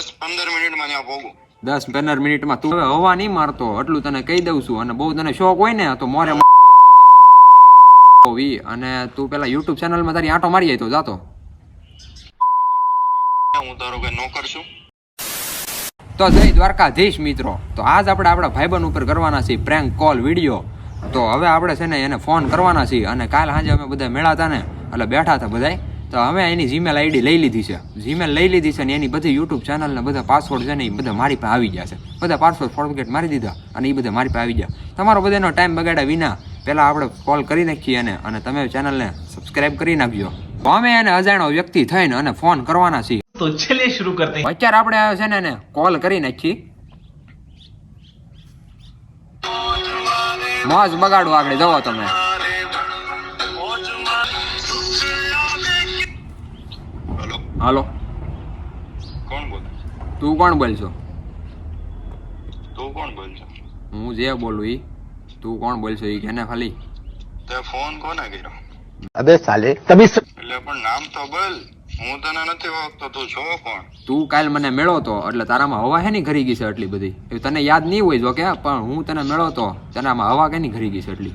10-15 મિનિટમાં ત્યાં પોગું. 10-15 મિનિટમાં તું હવે હવા નહીં મારતો એટલું તને કહી દઉં છું. અને બહુ તને શોખ હોય ને તો મોરે અને તું પેલા YouTube ચેનલમાં તારી આંટો મારી જાય તો જાતો. હું તારો કઈ નોકર છું? તો જય દ્વારકાધીશ મિત્રો. તો આજ આપણે આપણા ભાઈબંધ ઉપર કરવાના છીએ પ્રેન્ક કોલ વિડીયો. તો હવે આપણે છે ને એને ફોન કરવાના છીએ. અને કાલ સાંજે અમે બધા મેળા હતા ને એટલે બેઠા હતા બધાય. તો હવે એની જીમેલ આઈડી લઈ લીધી છે. જીમેલ લઈ લીધી છે ને એની બધી યુટ્યુબ ચેનલ ને બધા પાસવર્ડ છે ને એ બધા મારી પાસે આવી ગયા છે. બધા પાસવર્ડ ફોર્ગેટ મારી દીધા અને એ બધા મારી પાસે આવી ગયા. તમારો બધાનો ટાઈમ બગાડ્યા વિના પહેલાં આપણે કોલ કરી નાખીએ એને અને તમે ચેનલને સબસ્ક્રાઇબ કરી નાખજો. તો અમે એને અજાણ્યો વ્યક્તિ થઈને અને ફોન કરવાના છીએ. તો ચલિए शुरू करते हैं. અત્યારે આપણે છે ને એને કોલ કરી નાખી. મોજ બગાડો આગળ જવો તમે. હાલો, કોણ બોલે? તું કોણ બોલશો? તું કોણ બોલছো? હું જે બોલું ઈ. તું કોણ બોલશો ઈ કેને ખાલી. તે ફોન કોને કર્યો? अबे साले तभी એટલે પણ નામ તો બોલ. હું તને નથી ઓળખતો. તું છો કોણ? તું કાલ મને મેળો તો એટલે તારામાં હવા હેની ઘરી ગઈ છે એટલી બધી. એ તને યાદ નહીં હોય જો કે, પણ હું તને મેળો તો તેનામાં હવા કેની ઘરી ગઈ છે એટલી.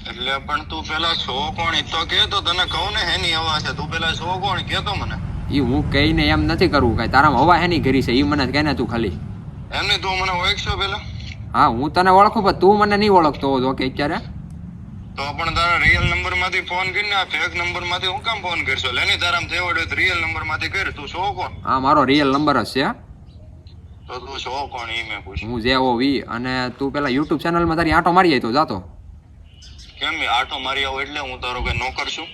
એટલે પણ તું પેલા છો કોણ? એ તો કે તો તને કહું ને હેની હવા છે. તું પેલા છો કોણ કે તો મને. ઈ હું કહીને એમ નથી કરવું કાંઈ. તારામાં હવા હેની ઘરી છે ઈ મને કહે ને તું ખાલી. એમને તું મને ઓળખશો પેલા? હા હું તને ઓળખું પણ તું મને નહીં ઓળખતો જો કે અત્યારે. તો પણ તારા રિયલ નંબર માંથી ફોન કરીને આ ફેક નંબર માંથી હું કામ ફોન કરશો? લેની તારામ તેવડ હોય તો રિયલ નંબર માંથી કર. તું છો કોણ? હા મારો રિયલ નંબર જ છે. તો તું છો કોણ ઈ મેં પૂછ્યું. હું જે હોવ ઈ. અને તું પેલા યુટ્યુબ ચેનલમાં તારી આંટો મારી જાય તો જાતો. કેમ આટો મારી આવો એટલે હું તારો કઈ નોકર છું?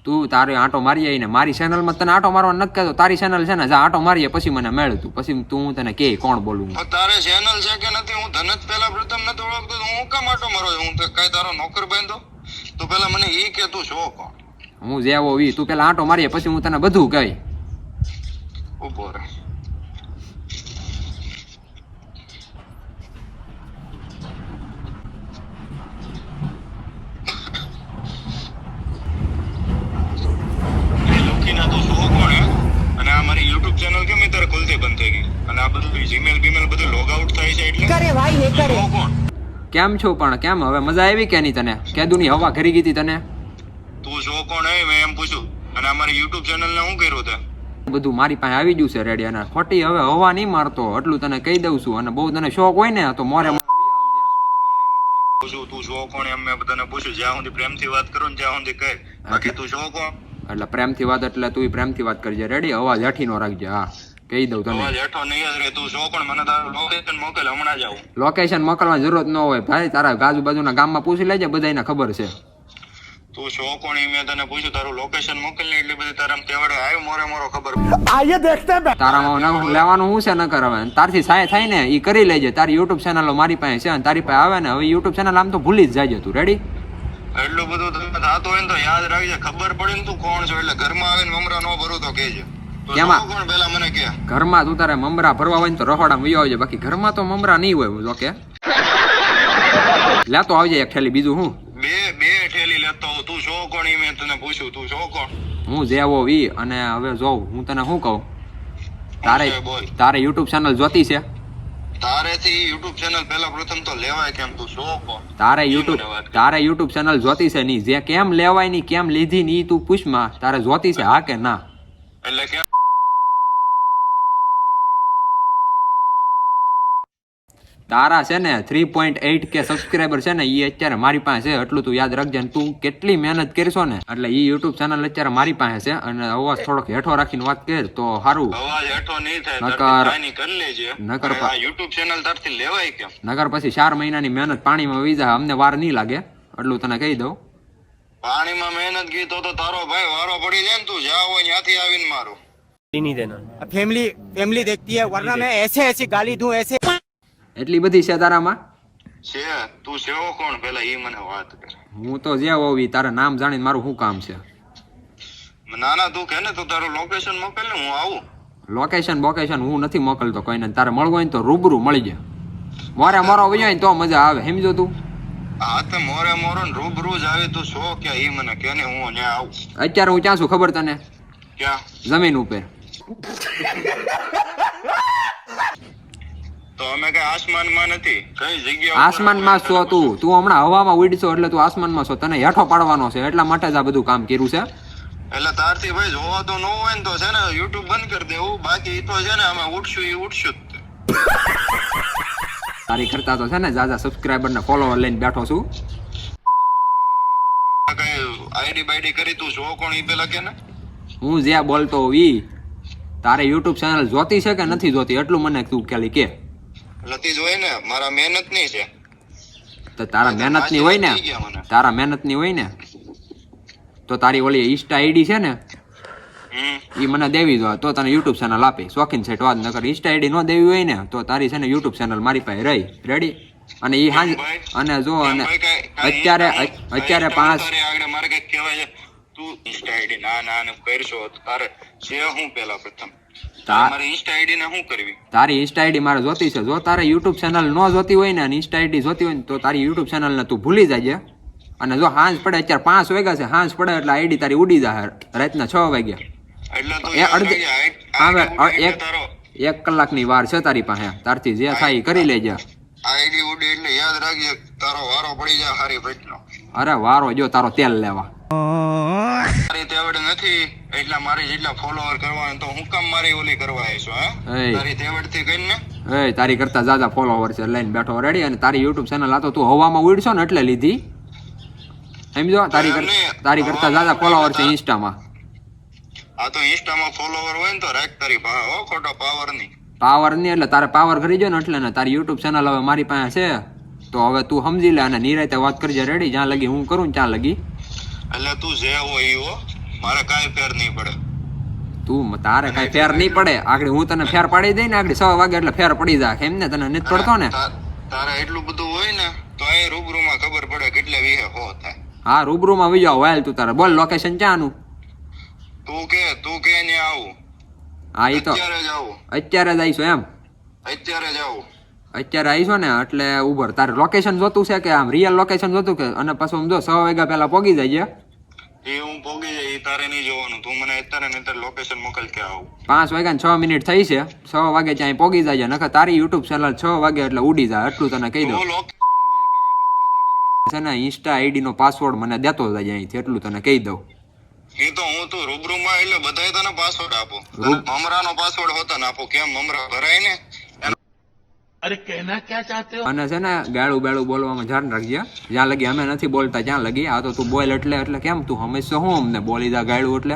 તું તારે આંટો મારી આવી ને મારી ચેનલમાં તને આંટો મારવા નથી કહેતો. તારી ચેનલ છે ને જા આંટો મારીએ પછી મને મેળ તું. પછી તું હું તને કે કોણ બોલું. પણ તારે ચેનલ છે કે નથી? હું તને જ પેલા પ્રથમ નથી ઓળખતો તો હું કામ આટો મારો? હું તો કઈ તારો નોકર બાંધો? તું પેલા મને ઈ કે તું છો કોણ? હું જે હોવ ઈ. તું પેલા આંટો મારીએ પછી હું તને બધું કહી. ઉભો રહે. અને આ મારી YouTube ચેનલ કેમ અત્યારે ખુલતી બંધ થઈ ગઈ? અને આ બધું જીમેલ બીમેલ બધું લોગ આઉટ થાય છે એટલે કરે ભાઈ હે કરે. કોણ? કેમ છો પણ કેમ હવે મજા આવી કે નહીં તને? કેદુની હવા ઘરી ગઈ હતી તને? તું છો કોણ હે મેં એમ પૂછ્યું. અને આ મારી YouTube ચેનલ ને હું કર્યું તે? બધું મારી પાસે આવી ગયું છે રેડી. અને ખોટી હવે હવા નહીં મારતો એટલું તને કહી દઉં છું. અને બહુ તને શોખ હોય ને તો મોરે પૂછું તું છો કોણ એમ મેં બધાને પૂછ્યું. જ્યાં સુધી પ્રેમથી વાત કરું ને ત્યાં સુધી કહે. બાકી તું છો કોણ? એટલે પ્રેમથી વાત એટલે તું પ્રેમથી વાત કરજે રેડી. અવાજ હેઠી નો રાખજે. હા કહી દઉં તને. અવાજ હેઠો નહીં જ રે. તું છો કોણ? મને તારું લોકેશન મોકલ હમણાં જ આવું. લોકેશન મોકલવાની જરૂરત ન હોય ભાઈ. તારા આજુબાજુના ગામમાં પૂછી લેજે બધાને ખબર છે. તું છો કોણ ઈ મેં તને પૂછ્યું. તારું લોકેશન મોકલ ને એટલી બધી તારામ તેવડે આવ્યો મોરે મોરો ખબર. आइए देखते हैं તારામાં લેવાનું શું છે ન કરાવે. તારથી સહાય થાય ને એ કરી લેજે. તારી યુટ્યુબ ચેનલો મારી પાસે છે અને તારી પાસે આવે ને હવે યુટ્યુબ ચેનલ આમ તો ભૂલી જ જાય તું રેડી. એટલું બધું તમે થતું હોય ને તો યાદ રાખજે. ખબર પડી ને તું કોણ છો એટલે ઘરમાં આવીને મમરા નો ભરું તો કહેજે. તું કેમાં? છો કોણ પેલા મને કે. ઘરમાં તું તારે મમરા ભરવા હોય ને તો રખોડામાં વયો આવજે. બાકી ઘરમાં તો મમરા નહીં હોય જો કે. લેતો આવજે એક થેલી. બીજું હું બે ઠેલી લેતો હોઉં. તું છો કોણ ઈ મેં તને પૂછ્યું. તું છો કોણ? હું જેવો વી. અને હવે જોઉં હું તને શું કહું. તારે છે બોલ. તારે યુટ્યુબ ચેનલ જોતી છે? તારેથી YouTube ચેનલ પેલા પ્રથમ તો લેવાય કેમ? તું છો કોણ? તારે ઈ મને વાત યુટ્યુબ કર. તારે યુટ્યુબ ચેનલ જોતી છે ની? જે કેમ લેવાય ની કેમ લીધી ની તું પૂછમાં. તારે જોતી છે હા કે ના? એટલે કેમ? તારા છે ને 3.8K સબસ્ક્રાઈબર છે ને એ અત્યારે મારી પાસે છે. એટલું તું યાદ રાખજે. અને તું કેટલી મહેનત કરશો ને એટલે એ યુટ્યુબ ચેનલ અત્યારે મારી પાસે છે. અને અવાજ થોડોક હેઠો રાખીને વાત કર તો સારું. અવાજ હેઠો નહીં થાય. નકર- તારથી કાંઈ કરી લેજે. નકર આ YouTube ચેનલ તારથી લેવાય કેમ? નગર પછી 4 મહિનાની મહેનત પાણીમાં વહી જાય. અમને વાર નહીં લાગે એટલું તને કહી દઉં. પાણીમાં મહેનત ગઈ તો તારો ભાઈ વારો પડી જાય ને. તું જ્યાં હોય ત્યાંથી આવીને મારું. नहीं देना. फैमिली फैमिली देखती है वरना मैं ऐसे ऐसी गाली दूं ऐसे એટલી બધી છે તારામાં? છે. તું છે કોણ પેલા ઈ મને વાત કર. હું તો જે હોવી. તારા નામ જાણીને મારું શું કામ છે? નાના તું કે ને તું તારું લોકેશન મોકલ ને હું આવું. લોકેશન હું નથી મોકલતો કોઈને. તારે મળવું હોય ને તો રૂબરૂ મળી જાય. મોરે મોરો વયો ને તો મજા આવે. સમજો તું? હા તો મોરે મોરો ને રૂબરૂ જ આવી. તું છો ક્યાં ઈ મને કે ને હું ત્યાં આવું. અત્યારે હું ક્યાં છું ખબર તને? ક્યાં? જમીન ઉપર. તો અમે કઈ આસમાનમાં નથી, કઈ જગ્યા આસમાનમાં છો તું હમણાં હવામાં ઉડશો એટલે તું આસમાનમાં છો, તને હેઠો પાડવાનો છે એટલા માટે જ આ બધું કામ કર્યું છે. એટલે તારથી ભાઈ જોવા તો ન હોય ને તો છે ને યુટ્યુબ બંધ કરી દેવું, બાકી તો છે ને અમે ઉઠશું જ તે. તારી કરતા તો છે ને જાજા સબસ્ક્રાઇબર ને ફોલોવર લઈને બેઠો છું. કઈ આઈડી બાઈડી કરી તું જો કોણ ઈ પેલા કે ને. હું જે બોલતો હોઉં ઈ તારે યુટ્યુબ ચેનલ જોતી છે કે નથી જોતી એટલું મને તું ખાલી કે. લતી જ હોય ને, મારા મહેનત ની છે. તો તારા મહેનત ની હોય ને, તારા મહેનત ની હોય ને તો તારી ઓલી ઇન્સ્ટા આઈડી છે ને ઈ મને દેવી દો તો તને યુટ્યુબ ચેનલ આપી. શોખીન સેટ વાત નકર ઇન્સ્ટા આઈડી નો દેવી હોય ને તો તારી છે ને યુટ્યુબ ચેનલ મારી પાસે રહી રેડી. અને ઈ હાંજ અને જો અને અત્યારે 5 મારે કઈ કહેવાય છે તું ઇન્સ્ટા આઈડી ના ને કરશો તારે છે હું પેલા પ્રથમ મારી ઇન્સ્ટા આઈડી ને શું કરવી? તારી ઇન્સ્ટા આઈડી મારે જોતી છે. જો તારે યુટ્યુબ ચેનલ નો જોતી હોય ને અને ઇન્સ્ટા આઈડી જોતી હોય ને તો તારી યુટ્યુબ ચેનલ ને તું ભૂલી જાજે. અને જો હાંજ પડે, અત્યારે 5 વાગ્યા છે, હાંજ પડે એટલે આઈડી તારી ઉડી જાય રાતના 6 વાગ્યા. એક કલાકની વાર છે તારી પાસે, તારથી જે થાય કરી લેજે. આઈડી ઉડી એટલે યાદ રાખજે તારો વારો પડી જાય હારી પેટનો. અરે વારો જો તારો તેલ લેવા મારી તેવડ નથી એટલા મારી જેટલા ફોલોવર કરવાના તો હું કામ મારી ઓલી કરવા આવીશું હે? તારી તેવડ થી કરીને તારી કરતા જાજા ફોલોવર છે લઈને બેઠો રેડી. અને તારી યુટ્યુબ ચેનલ આ તો તું હવામાં ઉડશો ને એટલે લીધી સમજો. તારી કરતા જાજા ફોલોવર છે ઇન્સ્ટામાં. આ તો ઇન્સ્ટામાં ફોલોવર હોય ને તો રાખ તારી પાસે હો, ખોટો પાવર નહીં. પાવર નહીં એટલે તારે પાવર કરી જો ને એટલે ને તારી યુટ્યુબ ચેનલ હવે મારી પાસે છે તો હવે તું સમજી લે અને નિરાતે વાત કરજે રેડી. જ્યાં લગી હું કરું ત્યાં લગી એટલે તું જે હોય ઈ હો, મારે કાંઈ ફેર નહીં પડે. તું તારે કાંઈ ફેર નહીં પડે. આગળ હું તને ફેર પાડી દઈ ને આગળ 6 વાગે એટલે ફેર પડી જાય એમ ને, તને નથી પડતો ને. તારે એટલું બધું હોય ને તો એ રૂબરૂમાં ખબર પડે કેટલે વીહે હો થાય. હા રૂબરૂમાં આવી જાવ વાયલ તું તારે બોલ લોકેશન ક્યાંનું? તું કે ને આવું. હા ઈ તો અત્યારે જ આવું. અત્યારે જ આવીશું એમ? અત્યારે જ આવું. અત્યારે આવીશો ને એટલે ઉભર તારે લોકેશન જોતું છે કે આમ રિયલ લોકેશન જોતું કે? અને પછી આમ જો 6 વાગ્યા પહેલા પોગી જાય એ હું પોગી જાય એ તારે નહીં જોવાનું. તું મને અત્યારે ને અત્યારે લોકેશન મોકલ કે આવું. 5 વાગ્યા ને 6 મિનિટ થઈ છે, 6 વાગે ત્યાં પોગી જાય નકર તારી યુટ્યુબ ચેનલ 6 વાગે એટલે ઉડી જાય એટલું તને કહી દઉં છે ને. ઇન્સ્ટા આઈડી નો પાસવર્ડ મને દેતો જાય અહીંથી એટલું તને કહી દઉં. એ તો હું તું રૂબરૂમાં એટલે બધાય તને પાસવર્ડ આપો. મમરાનો પાસવર્ડ હોતા ને આપો કેમ મમરા ભરાય ને. अरे कहना क्या चाहते हो? અને છે ને ગાળું બેળું બોલવામાં ધ્યાન રાખજે. જ્યાં લગી અમે નથી બોલતા ત્યાં લગી. આ તો તું બોલ એટલે કેમ તું હંમેશા હું અમને બોલી જા ગાળું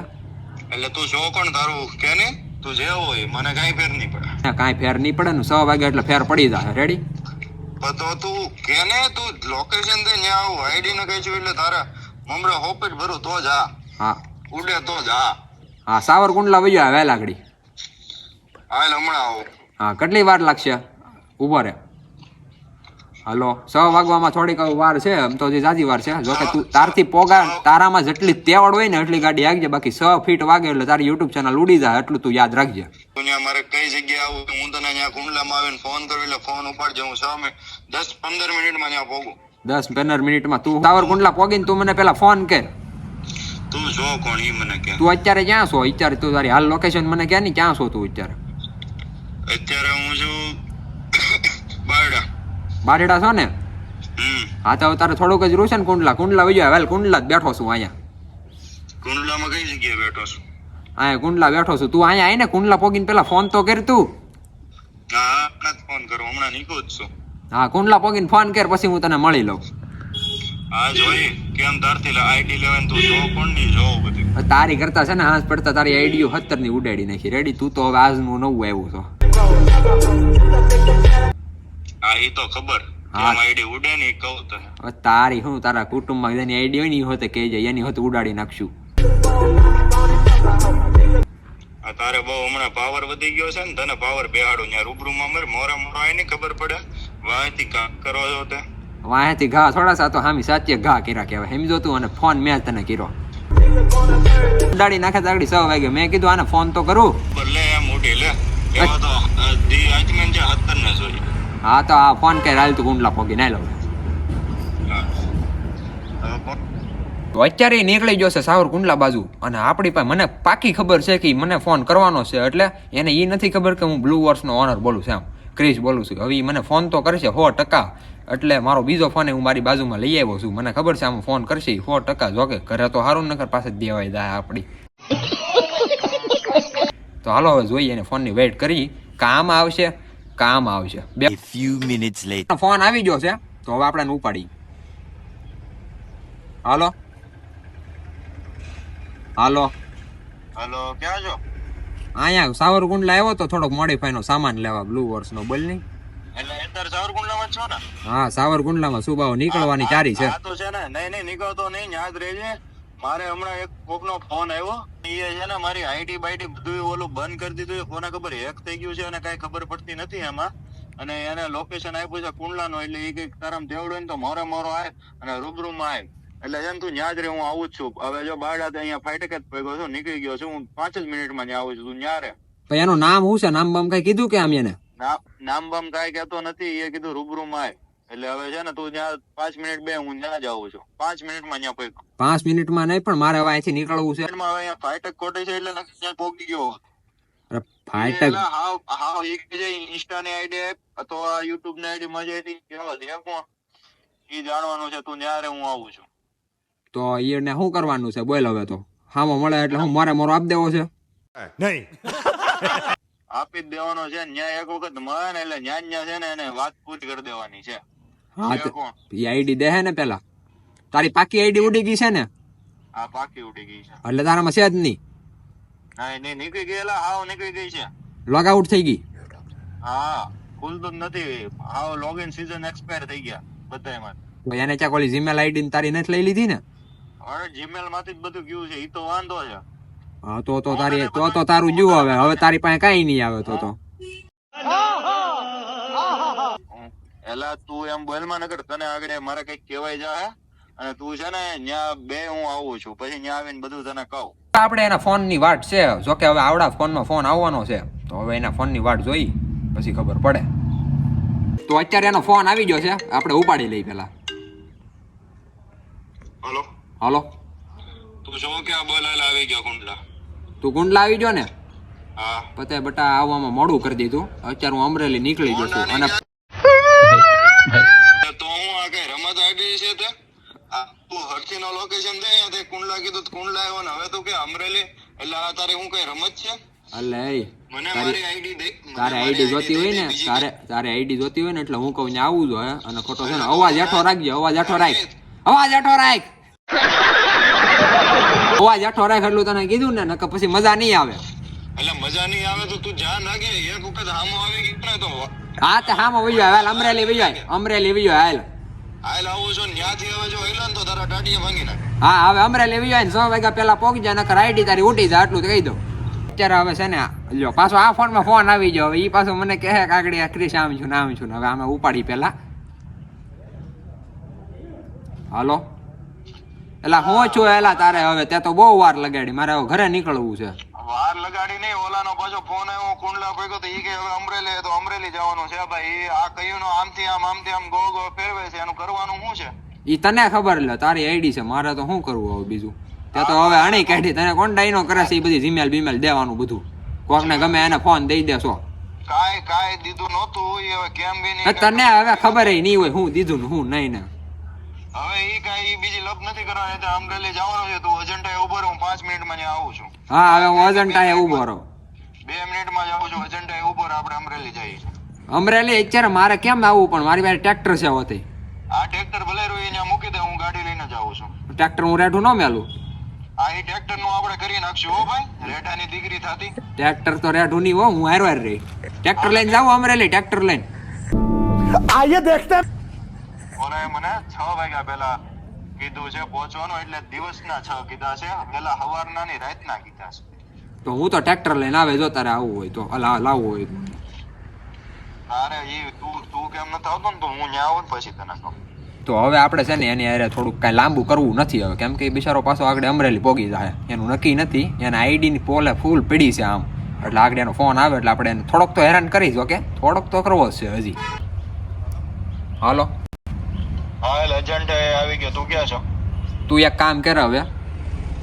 એટલે તું જો કોણ તારું કે ને તું જે હોય મને કાંઈ ફેર નહીં પડે. કાંઈ ફેર નહીં પડે ને 6 વાગે એટલે ફેર પડી જાય રેડી. તો તું કે ને તું લોકેશન દે ન્યા આવું આઈડી ને કઈ છું એટલે તારા મમરા હોપેટ ભરું તો જા. હા ઉડે તો જા. હા સાવરકુંડલા વયો આવે લાગડી. હાલ હમણાં આવું. હા કેટલી વાર લાગશે? ઉભો રે. હાલો 6 વાગવામાં થોડીક વાર છે એમ તો જાજી વાર છે. જો કે તું તારથી પોગા તારામાં જેટલી તેવડ હોય ને એટલી ગાડી આગજે. બાકી 6 ફીટ વાગે એટલે તારી યુટ્યુબ ચેનલ ઉડી જાય એટલું તું યાદ રાખજે. ત્યાં મારે કઈ જગ્યાએ આવું હું તને ત્યાં કુંડલામાં આવીને ફોન કરું એટલે ફોન ઉપાડજે. હું 10-15 મિનિટમાં ત્યાં પોગું. 10-15 મિનિટમાં તું સાવરકુંડલા પોગીને તું મને પેલા ફોન કર. તું જો કોણ ઈ મને કે. તું અત્યારે ક્યાં છો? અત્યારે તું તારી હાલ લોકેશન મને કે ને ક્યાં છો તું અત્યારે? અત્યારે હું છું બારડા છો ને? હા તો તારે થોડુંક જ રૂશે ને કુંડલા વયો હાલ. કુંડલા જ બેઠો છું અહીંયા. કુંડલામાં કઈ જગ્યાએ બેઠો છું? અહીંયા કુંડલા બેઠો છું. તું અહીંયા આવીને કુંડલા પોગીને પેલા ફોન તો કર તું. હા ફોન કરો હમણાં નીકળું જ છું. હા કુંડલા પોગીને ફોન કર પછી હું તને મળી લઉં. હા જોઈ કેમ તારથી આઈડી લેવાય તું જો કોણ નહીં જોઉં બધું. તારી કરતા છે ને હાથ પડતા તારી આઈડીઓ 17 ની ઉડાડી નાખી રેડી. તું તો હવે આજનું નવું આવ્યું છો. હા એ તો ખબર. કેમ આઈડી ઉડે ને કહું તને. હવે તારી હું તારા કુટુંબમાં જેની આઈડી હોય ને એ હોતે કહેજે એની હોતે ઉડાડી નાખશું. આ તારે બહુ હમણાં પાવર વધી ગયો છે ને તને પાવર બેહાડું ત્યાં રૂબરૂમાં મોરા આય ને ખબર પડે વાંચી કામ કરો છો તે વાંચી ઘા થોડા સા તો હામી સાચે ઘા કર્યા કહેવાય સમજો તું. અને ફોન મેં તને કર્યો ઉડાડી નાખે તાગડી 6 વાગે. મેં કીધું આને ફોન તો કરું. લે એમ ઉડી લે એમાં તો દી આજમેન છે 17 ને જોઈ. હા તો આ ફોન કર હાલ તું કુંડલા પોગી ના લઉં. તો અત્યારે એ નીકળી ગયો છે સાવરકુંડલા બાજુ, અને આપણી પાસે મને પાકી ખબર છે કે મને ફોન કરવાનો છે, એટલે એને એ નથી ખબર કે હું બ્લુ વર્સનો ઓનર બોલું છું, આમ ક્રિશ બોલું છું. હવે એ મને ફોન તો કરશે 100%, એટલે મારો બીજો ફોન હું મારી બાજુમાં લઈ આવ્યો છું. મને ખબર છે આમ ફોન કરશે 100%. જોકે ઘરે તો સારું નકર પાસે દેવાય જાય આપણી. તો હાલો હવે જોઈએ એને ફોનની વેઇટ કરી, કામ આવશે. A few minutes later. Phone આવી ગયો છે, તો હવે આપણે ઉપાડી. હાલો હાલો, ક્યાં છો? અહીંયા સાવરકુંડલા આવ્યો તો થોડોક મોડીફાઈ નો સામાન લેવા, બ્લુ વર્સ નો. બોલ નહીં. એટલે અત્યારે સાવરકુંડલામાં છો ને? હા, સાવરકુંડલામાં સુબાવ નીકળવાની ચારી છે. આ તો છે ને, નહીં નીકળતો નહીં, યાદ રહેજે. મારે હમણાં એક કોકનો ફોન આવ્યો, એ છે ને મારી આઈડી બાઈડી બધું ઓલું બંધ કરી દીધું. કોને ખબર હેક થઈ ગયું છે અને કઈ ખબર પડતી નથી એમાં. અને એને લોકેશન આપ્યું છે કુંડલાનો, એટલે એ કઈક તારામ તેવડો ને તો મોરે આવે અને રૂબરૂમાં આવે. એટલે છે ને તું ન્યા જ રે, હું આવું જ છું. હવે જો બારડા અહીંયા ફાઈટક જ પગ્યો છું, નીકળી ગયો છું હું. 5 જ મિનિટમાં ત્યાં આવું છું, તું ન્યા રે. ભાઈ એનું નામ શું છે? નામ બામ કઈ કીધું કે આમ એને? નામ બામ કઈ કેતો નથી, એ કીધું રૂબરૂમાં આવે. એટલે હવે છે ને તું ત્યાં 5 મિનિટ બે, હું ત્યાં જ આવું છું. 5 મિનિટમાં ત્યાં પગ્યો. 5 મિનિટમાં નહીં, પણ મારે હવે અહીંથી નીકળવું છે. હવે અહીંયા ફાઈટક કોટે છે, એટલે ત્યાં પહોંચી ગયો. ફાઈટક હા ઇન્સ્ટા ની આઈડી અથવા યુટ્યુબ ની આઈડી મજા હતી કેવા દે કોણ ઈ જાણવાનું છે. તું ન્યારે હું આવું છું. તો એને શું કરવાનું છે બોલ? હવે તો હામો મળે એટલે હું મારે મારો આપ દેવો છે? નહીં. આપી જ દેવાનો છે. ન્યા એક વખત મળે ને એટલે ન્યા છે ને એને વાત પૂરી કરી દેવાની છે. હા, એ આઈડી દે હે ને પેલા. તારી પાકી આઈડી ઉડી ગઈ છે ને? હા, પાકી ઉડી ગઈ છે. એટલે તારામાં છે જ નહીં? નહીં નીકળી ગયેલા, હાવ નીકળી ગઈ છે. લોગ આઉટ થઈ ગઈ? હા, ખુલતું જ નથી. હાવ લોગિન સીઝન એક્સપાયર થઈ ગયા બધાયમાં. એને ચા કોલી જીમેલ આઈડી તારી નથી લઈ લીધી ને? હવે જીમેલ માંથી જ બધું ગયું છે, ઈ તો વાંધો છે. હા, તો તારી તો તારું જુઓ. હવે તારી પાસે કઈ નહીં આવે તો એલા તું એમ બોલમાં નકર તને આગળ મારે કઈક કહેવાય જાય, અને તું છે ને ન્યા બે હું આવું છું, પછી ન્યા આવીને બધું તને કહું. આપણે એના ફોન ની વાટ છે. જોકે હવે આવડા ફોનમાં ફોન આવવાનો છે, તો હવે એના ફોન ની વાટ જોઈ પછી ખબર પડે. તો અત્યારે એનો ફોન આવી ગયો છે, આપણે ઉપાડી લઈ પેલા. હાલો, તું જો કે આ બોલાયેલા આવી ગયો કુંડલા. તું કુંડલા આવી ગયો ને? હા. પતે બટા આવવામાં મોડું કરી દીધું. અત્યારે હું અમરેલી નીકળી ગયો છું. અને તો હું આ કઈ રમત આવી છે તે તું હરથી નો લોકેશન દે, તે કુંડલા કીધું કુંડલા આવ્યો ને હવે તું કે અમરેલી, એટલે આ તારે હું કઈ રમત છે? અલે મને મારી આઈડી દે. તારે આઈડી જોતી હોય ને, તારે આઈડી જોતી હોય ને એટલે હું કહું આવું જોઈએ. અને ખોટો છે ને અવાજ હેઠો રાખજો. અવાજ હેઠો રાખ. અવાજ હેઠો રાખ એટલું તને કીધું ને, નકર પછી મજા નહીં આવે. એટલે મજા નહીં આવે તો તું જા નાખે. એક વખત હામો આવી ગયો ને તો હા, તે હામો વઈ જાય. હાલ અમરેલી વઈ જાય. હાલ આવું છું ન્યાથી. હવે જો હેલો ને તો તારા ટાટીએ ભાંગી નાખે. હા, હવે અમરેલી વઈ જાય ને 6 વાગ્યા પેલા પહોંચી જાય, નકર આઈડી તારી ઉઠી જાય. આટલું કહી દઉં. અત્યારે હવે છે ને જો પાછો આ ફોનમાં ફોન આવી ગયો. હવે એ પાછો મને કહે કાગડી ક્રિશ આમ છું નામ છું. હવે આમે ઉપાડી પેલા. હાલો, એલા હું છું એલા તારે? હવે તે તો બહુ વાર લગાડી. મારે હવે ઘરે નીકળવું છે. વાર લગાડી નહીં, ઓલાનો પાછો ફોન આવ્યો કુંડલા પગ્યો તો ઈ કે હવે અમરેલી, તો અમરેલી જવાનું છે ભાઈ. આ કયું નો આમથી આમ ગો ફેરવે છે, એનું કરવાનું શું છે? ઈ તને ખબર. લે તારી આઈડી છે, મારે તો શું કરવું હવે બીજું? તે તો હવે અણી કાઢી. તને કોણ ડાઈનો કરે છે? એ બધી જીમેલ બીમેલ દેવાનું બધું. કોકને ગમે એને ફોન દઈ દેશો. કાઈ દીધું નહોતું. હવે કેમ બી નહીં. તને હવે ખબર નહીં હોય હું દીધું ને હું નહીં ને. હવે ઈ કાઈ બીજી લપ નથી કરવાની. તો અમરેલી જવાનું છે, તું અજંટાએ ઉભો રહો. હું 5 મિનિટમાં ત્યાં આવું છું. હા, હવે હું અજંટાએ ઉભો રહું. 2 મિનિટમાં જ આવું છું. અજંટાએ ઉભો રહો, આપણે અમરેલી જઈએ. અમરેલી અત્યારે મારે કેમ આવવું? પણ મારી પાસે ટ્રેક્ટર છે હોતી. આ ટ્રેક્ટર ભલે રહ્યું અહીંયા મૂકી દે, હું ગાડી લઈને જ આવું છું. ટ્રેક્ટર હું રેઠું ન મેલું. આ ઈ ટ્રેક્ટર નું આપણે કરી નાખશું હો ભાઈ. રેઠાની દીકરી થાતી. ટ્રેક્ટર તો રેઠું નહીં હો, હું હારવાર રહી. ટ્રેક્ટર લઈને જાઉં અમરેલી, ટ્રેક્ટર લઈને. आइए देखते हैं। ઓલાએ મને 6 વાગ્યા પહેલા કીધું છે પહોંચવાનું, એટલે દિવસના 6 કીધા છે. પેલા સવારના ની રાતના કીધા છે. તો હું તો ટ્રેક્ટર લઈને આવે. જો તારે આવવું હોય તો લાવવું હોય તો. તારે ઈ તું કેમ નથી આવતો ને, તો હું ત્યાં આવું પછી તને કહું. તો હવે આપણે છે ને એની હારે થોડુંક કાંઈ લાંબુ કરવું નથી હવે, કેમ કે એ બિચારો પાછો આગળ અમરેલી પોગી જાય. એનું નક્કી નથી. એના આઈડીની પોલે ફૂલ પડી છે આમ. એટલે આગળ એનો ફોન આવે એટલે આપણે એને થોડોક તો હેરાન કરીશ. ઓકે, થોડોક તો કરવો જ છે હજી. હાલો, હા, એટલે એજન્ટ આવી ગયો. તું ક્યાં છો? તું એક કામ કર હવે,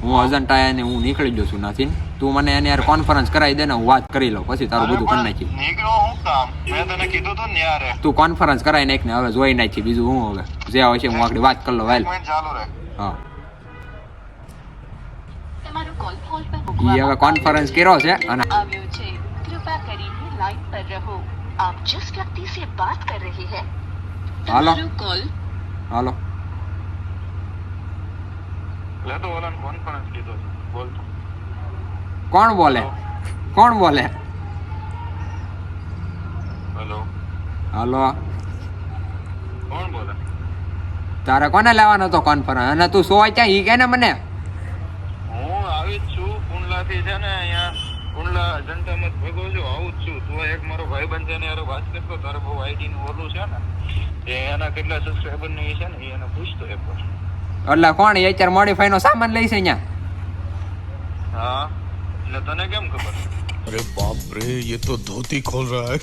હું અજંટા ને હું નીકળી જઉં છું નાથી, તું મને એની યાર કોન્ફરન્સ કરાવી દે ને, હું વાત કરી લઉં, પછી તારું બધું કરી નાખી. નીકળો હું કામ, મેં તને કીધું તું ને યાર. તું કોન્ફરન્સ કરાવી નાખ ને હવે જોઈ નાખી, બીજું હું હવે જે હોય છે હું આગળ વાત કરી લઉં. વાલ ચાલુ રહે. હા ઈ હવે કોન્ફરન્સ કર્યો છે અને આવ્યો છે. કૃપા કરીને લાઈન પર રહો. આપ जिस व्यक्ति से बात कर रहे हैं હાલો તમારો કોલ હાલો લે તો ઓલાને કોન્ફરન્સ કીધો છે, બોલ તો. કોણ બોલે કોણ બોલે? હેલો, હાલો કોણ બોલે? તારે કોને લેવાનો હતો કોન્ફરન્સ? અને તું સો ક્યાં ઈ કે ને મને. હું આવી જ છું કુંડલાથી, છે ને અહીંયા કુંડલા અજંતામાં ભેગો છું, આવું જ છું. તું એક મારો ભાઈબંધ છે ને યાર વાત કરતો, તારે બહુ આઈડી નું ઓલું છે ને, એ એના કેટલા સબસ્ક્રાઈબર ને એ છે ને એ એને પૂછતો એક વાર. એટલે કોણ એ અત્યારે મોડીફાઈ નો સામાન લઈ છે અહીંયા? હા, એટલે તને કેમ ખબર? अरे बाप रे ये तो धोती खोल रहा है.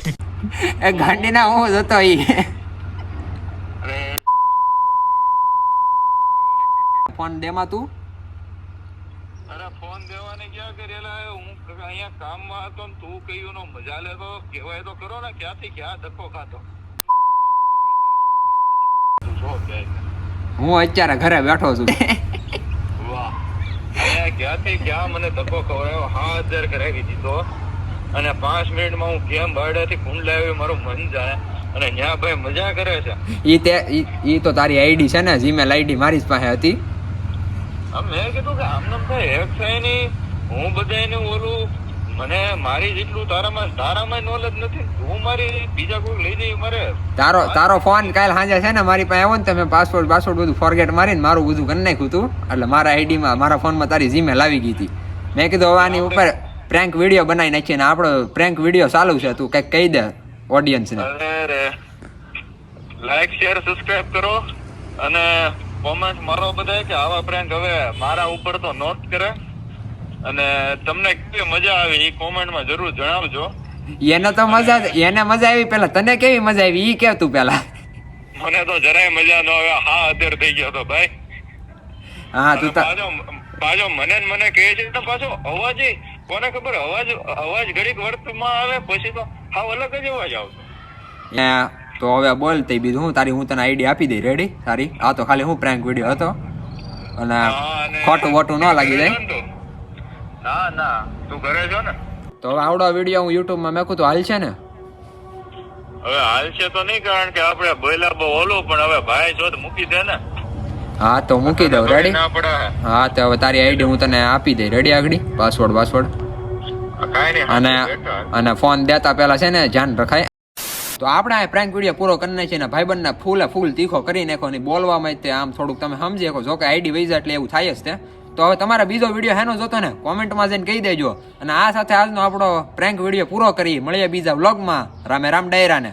એ ગાંડીના હું જતો ઈ અરે ફોન દેમાં તું. અરે ફોન દેવાની ક્યાં કરેલા? હું અહીંયા કામમાં હતો ને તું કયું નો મજા લેતો, કહેવાય તો કરો ને, ક્યાંથી ક્યાં ધક્કો ખાતો. તું છો ક્યાંય? હું અત્યારે ઘરે બેઠો છું. વાહ, અહીંયા ક્યાંથી ક્યાં મને ધક્કો ખવડાવ્યો, 1000 કરાવી દીધો અને 5 મિનિટમાં હું કેમ બારડાથી કુંડલા આવ્યો, મારું મન જાય. અને ન્યા ભાઈ મજા કરે છે. ઈ તો તારી આઈડી છે ને, જીમેલ આઈડી મારી જ પાસે હતી. મેં કીધું કે આમને ભાઈ એક થાય નહીં, હું બધાને ઓલું, મને મારી જેટલું તારામાં નોલેજ નથી. તું મારી બીજા કોઈ લઈ જઈ મારે. તારો ફોન કાલ સાંજે છે ને મારી પાસે આવ્યો ને, તમે પાસવર્ડ બધું ફોરગેટ મારીને મારું બધું કરી નાખ્યું હતું. એટલે મારા આઈડીમાં મારા ફોનમાં તારી જીમેલ આવી ગઈ હતી. મેં કીધું હવે આની ઉપર પ્રેન્ક વિડીયો બનાવી નાખીએ ને આપણો પ્રેન્ક વિડીયો ચાલુ છે, તું કંઈક કહી દે ઓડિયન્સને. અરે લાઈક શેર સબસ્ક્રાઇબ કરો અને કોમેન્ટ મારો બધા કે આવા પ્રેન્ક હવે મારા ઉપર તો નોટ કરે, અને તમને કેવી મજા આવી એ કોમેન્ટમાં જરૂર જણાવજો. એને તો એને મજા આવી. પેલા તને કેવી મજા આવી ઈ કે તું પેલા. મને તો જરાય મજા ન આવે, અત્યારે થઈ ગયો તો ભાઈ. હા તું પાછો મને કહે છે તો પાછો અવાજ કોને ખબર, અવાજ ઘડીક વર્તમાં આવે પછી તો હાવ અલગ જ અવાજ આવતો. તો હવે બોલ તે બીજું હું તારી, હું તને આઈડી આપી દઈ. રેડી તારી? આ તો ખાલી હું પ્રેન્ક વિડીયો હતો અને ખોટું વોટું ન લાગી જાય. ના તું કરે છો ને? તો હવે આવડો વિડીયો હું યુટ્યુબમાં મેકું તો હાલ છે ને? હવે હાલ છે તો નહીં, કારણ કે આપણે બોયલા બહુ ઓલું, પણ હવે ભાઈ છો તો મૂકી દે ને. હા તો મૂકી દઉં. રેડી? ના પડે. હા તો હવે તારી આઈડી હું તને આપી દઈ. રેડી? આગળ પાસવર્ડ અને ફોન દેતા પેલા છે ને ધ્યાન રખાય. તો આપણે આ પ્રેન્ક વિડીયો પૂરો કરી નાખીએ ને ભાઈબંધને ફૂલ તીખો કરી નાખો ને બોલવામાં તે આમ થોડુંક તમે સમજી શકો. જો કે આઈડી વહી જાય એટલે એવું થાય જ તે. તો હવે તમારે બીજો વિડીયો હેનો જોતો ને કોમેન્ટમાં જઈને કહી દેજો. અને આ સાથે આજનો આપણો પ્રેન્ક વિડીયો પૂરો કરી મળીએ બીજા વ્લોગમાં. રામે રામ ડાયરાને.